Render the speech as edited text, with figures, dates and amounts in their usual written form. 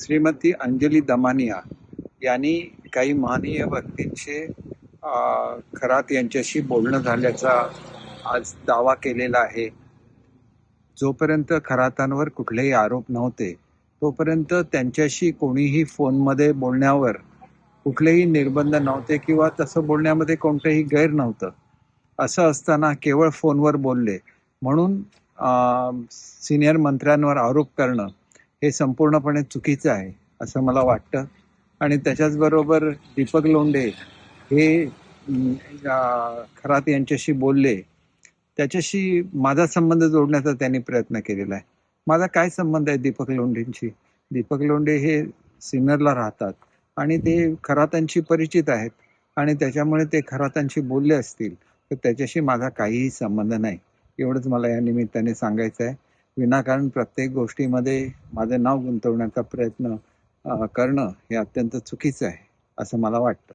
श्रीमती अंजली दमानिया यांनी काही महनीय व्यक्तींचे खरात यांच्याशी बोलणं झाल्याचा आज दावा केलेला आहे. जोपर्यंत खरातांवर कुठलेही आरोप नव्हते तोपर्यंत त्यांच्याशी कोणीही फोनमध्ये बोलण्यावर कुठलेही निर्बंध नव्हते किंवा तसं बोलण्यामध्ये कोणतंही गैर नव्हतं. असं असताना केवळ फोनवर बोलले म्हणून सिनियर मंत्र्यांवर आरोप करणं हे संपूर्णपणे चुकीचं आहे असं मला वाटतं. आणि त्याच्याचबरोबर दीपक लोंढे हे खरात यांच्याशी बोलले, त्याच्याशी माझा संबंध जोडण्याचा त्यांनी प्रयत्न केलेला आहे. माझा काय संबंध आहे दीपक लोंढेंशी? दीपक लोंढे हे सिन्नरला राहतात आणि ते खरातांशी परिचित आहेत आणि त्याच्यामुळे ते खरातांशी बोलले असतील तर त्याच्याशी माझा काहीही संबंध नाही. एवढंच मला या निमित्ताने सांगायचं आहे. विनाकारण प्रत्येक गोष्टीमध्ये माझं नाव गुंतवण्याचा प्रयत्न करणं हे अत्यंत चुकीचं आहे असं मला वाटतं.